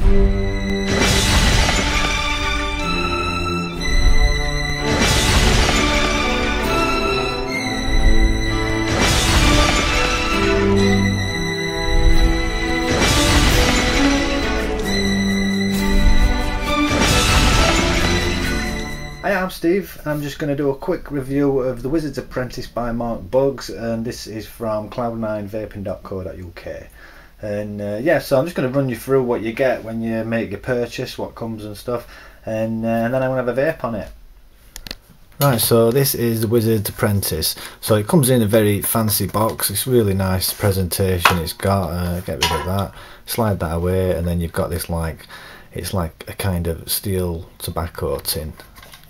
Hi, I'm Steve. I'm just going to do a quick review of the Wizard's Apprentice by Mark Bugs, and this is from cloud9vaping.co.uk. And yeah, so I'm just going to run you through what you get when you make your purchase, what comes and stuff, and then I'm going to have a vape on it. Right, so this is the Wizard's Apprentice. So it comes in a very fancy box. It's really nice presentation. It's got get rid of that, slide that away, and then you've got this it's like a kind of steel tobacco tin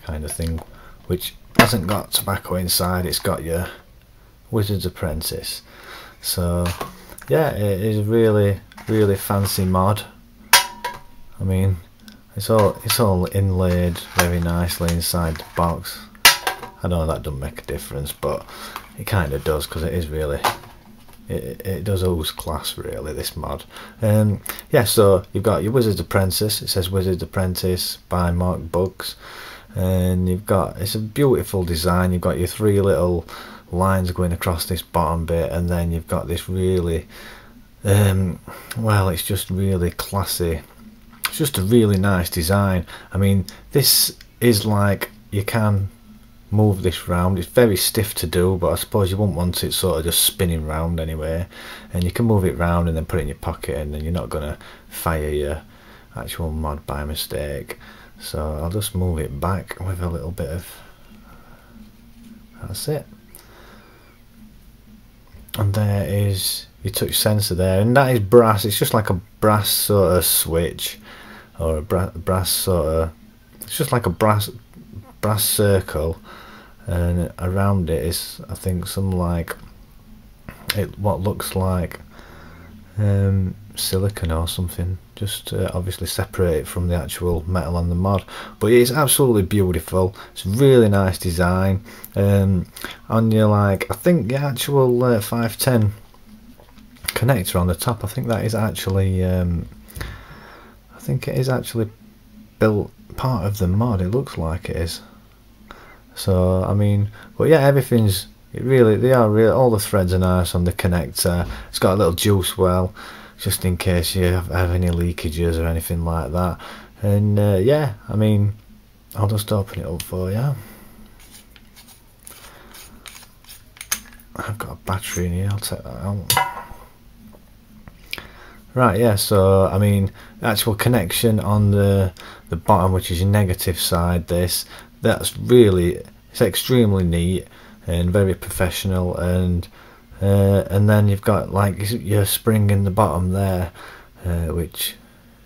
kind of thing, which hasn't got tobacco inside. It's got your Wizard's Apprentice. So yeah, it is really fancy mod. I mean, it's all inlaid very nicely inside the box. I know that doesn't make a difference, but it kind of does, because it is really, it does ooze class really, this mod. Yeah, so you've got your Wizard's Apprentice. It says Wizard's Apprentice by Mark Bugs, and you've got, it's a beautiful design. You've got your three little lines going across this bottom bit, and then you've got this really well, it's just really classy. It's just a really nice design. I mean, this is like, you can move this round. It's very stiff to do, but I suppose you wouldn't want it sort of just spinning round anyway, and you can move it round and then put it in your pocket, and then you're not going to fire your actual mod by mistake. So I'll just move it back with a little bit of, that's it, and there is your touch sensor there, and that is brass. It's just like a brass sort of switch, or a brass sort of, it's just like a brass circle, and around it is, I think, some like what looks like silicon or something, just obviously separate it from the actual metal on the mod. But it's absolutely beautiful. It's a really nice design. On your, like, I think the actual 510 connector on the top, I think that is actually I think it is actually built part of the mod. It looks like it is. So I mean, but yeah, everything's, they are really, all the threads are nice on the connector. It's got a little juice well, just in case you have any leakages or anything like that. And yeah, I mean, I'll just open it up for you. I've got a battery in here, I'll take that out. Right, yeah, so I mean, the actual connection on the bottom, which is your negative side, that's really, it's extremely neat and very professional, and then you've got like your spring in the bottom there, which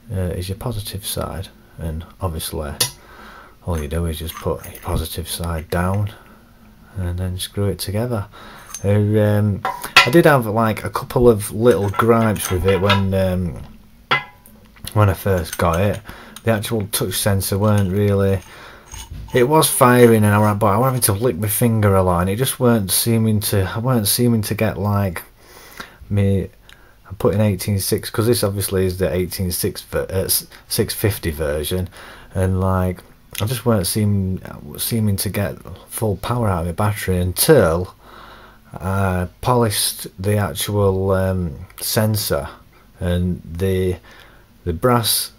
is your positive side, and obviously all you do is just put your positive side down and then screw it together. I did have like a couple of little gripes with it when I first got it. The actual touch sensor weren't really, it was firing, and but I was having to lick my finger a lot, and it just weren't seeming to, I weren't seeming to get like me. I'm putting 18.6 because this obviously is the 18.6 650 version, and like I just weren't seeming to get full power out of the battery until I polished the actual sensor, and the brass,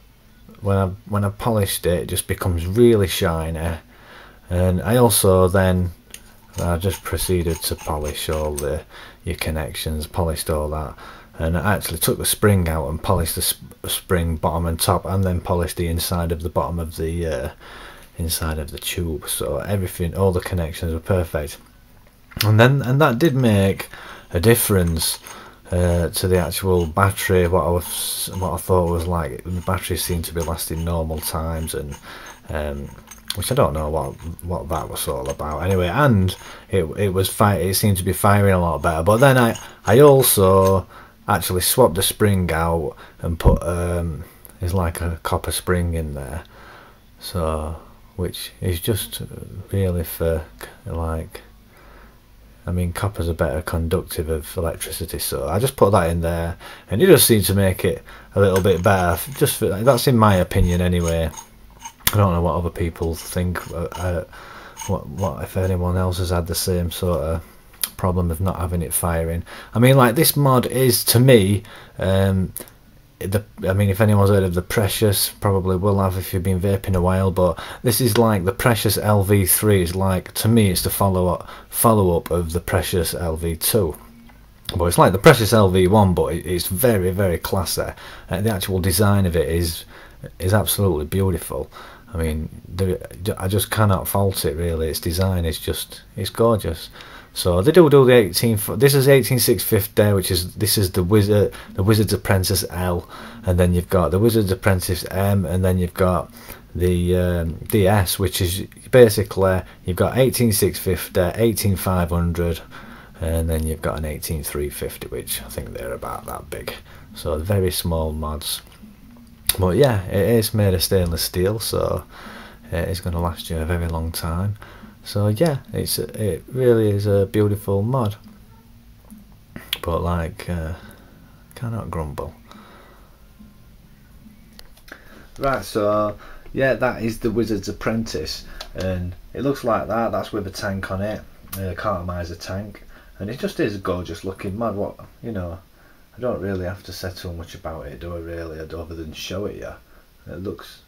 when I polished it, it just becomes really shiny. And I also then I just proceeded to polish all your connections, polished all that, and I actually took the spring out and polished the spring bottom and top, and then polished the inside of the bottom of the inside of the tube. So everything, all the connections were perfect, and that did make a difference to the actual battery. What I thought was like, the battery seemed to be lasting normal times, and which I don't know what that was all about anyway. And it seemed to be firing a lot better. But then I also actually swapped the spring out and put there's like a copper spring in there, so which is just really for like, I mean, copper's a better conductive of electricity, so I just put that in there, and it does seem to make it a little bit better. Just for, that's in my opinion anyway. I don't know what other people think. What if anyone else has had the same sort of problem of not having it firing? I mean, like, this mod is, to me, I mean, if anyone's heard of the Precious, probably will have if you've been vaping a while, but this is like the Precious LV3 is like, to me, it's the follow up of the Precious LV2. But it's like the Precious LV1, but it's very, very classy. The actual design of it is absolutely beautiful. I mean, I just cannot fault it really. Its design is just, it's gorgeous. So they do the 18. This is 18650, which is, this is the Wizard's Apprentice L, and then you've got the Wizard's Apprentice M, and then you've got the DS, which is basically, you've got 18650, 18500, and then you've got an 18350, which I think they're about that big. So very small mods. But yeah, it is made of stainless steel, so it is going to last you a very long time. So yeah, it really is a beautiful mod. But like, cannot grumble. Right, so yeah, that is the Wizard's Apprentice, and it looks like that. That's with a tank on it, a cartomizer tank, and it just is a gorgeous looking mod. What, you know, I don't really have to say too much about it, do I really, other than show it you. It looks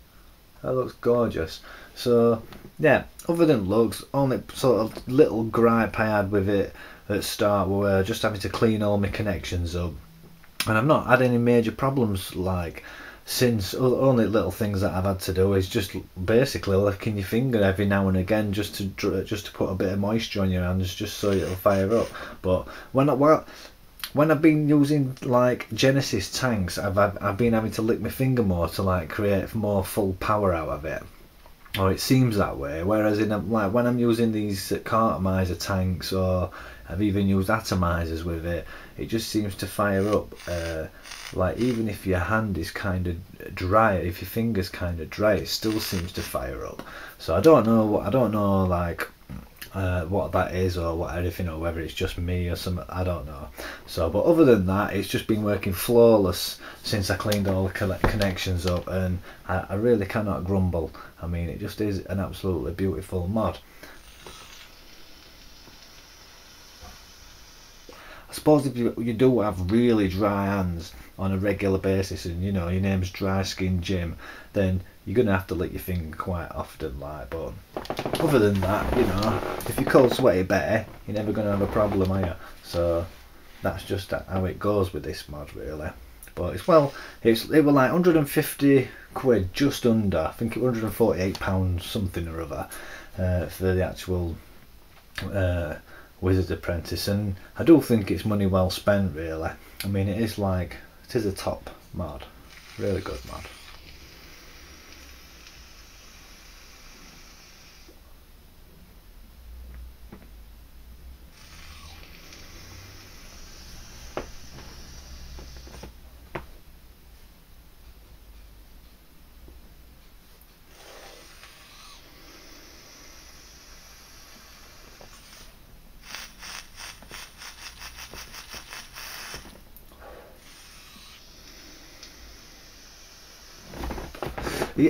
gorgeous. So yeah, other than looks, only sort of little gripe I had with it at start were just having to clean all my connections up, and I've not had any major problems like since. Only little things that I've had to do is just basically licking your finger every now and again just to put a bit of moisture on your hands, just so it'll fire up. But when I've been using like Genesis tanks, I've been having to lick my finger more to like create more full power out of it, or it seems that way. Whereas in like when I'm using these cartomizer tanks, or I've even used atomizers with it, it just seems to fire up. Like even if your hand is kind of dry, if your finger's kind of dry, it still seems to fire up. So I don't know like what that is, or what anything, or whether it's just me or something, I don't know. So, but other than that, it's just been working flawless since I cleaned all the connections up, and I really cannot grumble. I mean, it just is an absolutely beautiful mod. I suppose if you do have really dry hands on a regular basis, and you know your name's Dry Skin Jim, then you're gonna have to lick your finger quite often, like. But other than that, you know, if you're cold sweaty better, you're never gonna have a problem, are you? So that's just how it goes with this mod, really. But it's, well, it was like 150 quid, just under. I think it was £148 something or other for the actual Wizard's Apprentice, and I do think it's money well spent, really. I mean, it is a top mod, really good mod.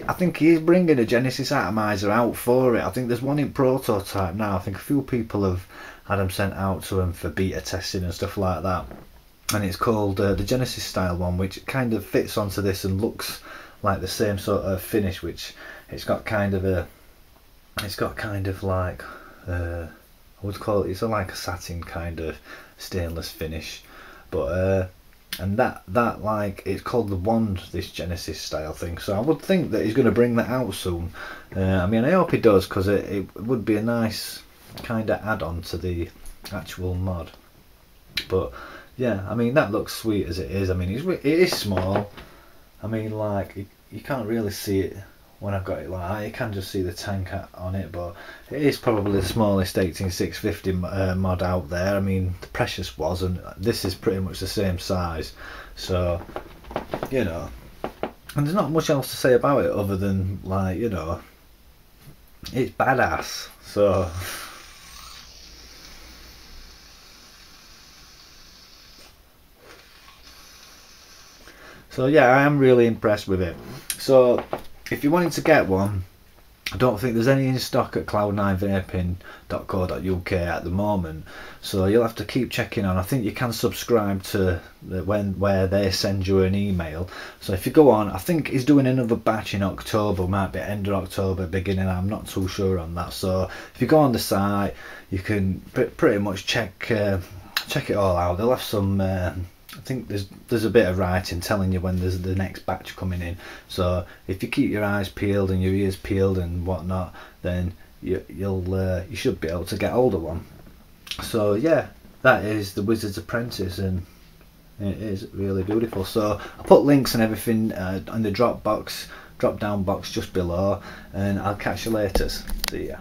I think he's bringing a Genesis atomizer out for it. I think there's one in prototype now. I think a few people have had them sent out to him for beta testing and stuff like that. And it's called the Genesis style one, which kind of fits onto this and looks like the same sort of finish. Which it's got kind of like I would call it. It's like a satin kind of stainless finish, but. And that like, it's called the Wand, this Genesis style thing, so I would think that he's going to bring that out soon. I mean, I hope he does, because it would be a nice kind of add-on to the actual mod. But yeah, I mean, that looks sweet as it is. I mean, it is small. I mean, like, you can't really see it when I've got it like that. You can just see the tank on it, but it is probably the smallest 18650 mod out there. I mean, the Precious was, and this is pretty much the same size, so you know, and there's not much else to say about it other than, like, you know, it's badass. So So yeah, I am really impressed with it. So if you're wanting to get one, I don't think there's any in stock at cloud9vaping.co.uk at the moment, so you'll have to keep checking on. I think you can subscribe to where they send you an email. So if you go on, I think he's doing another batch in October, might be end of October, beginning, I'm not too sure on that. So if you go on the site, you can pretty much check it all out. They'll have some I think there's a bit of writing telling you when there's the next batch coming in. So if you keep your eyes peeled and your ears peeled and whatnot, then you should be able to get hold of one. So yeah, that is the Wizard's Apprentice, and it is really beautiful. So I'll put links and everything in the drop down box just below, and I'll catch you later. See ya.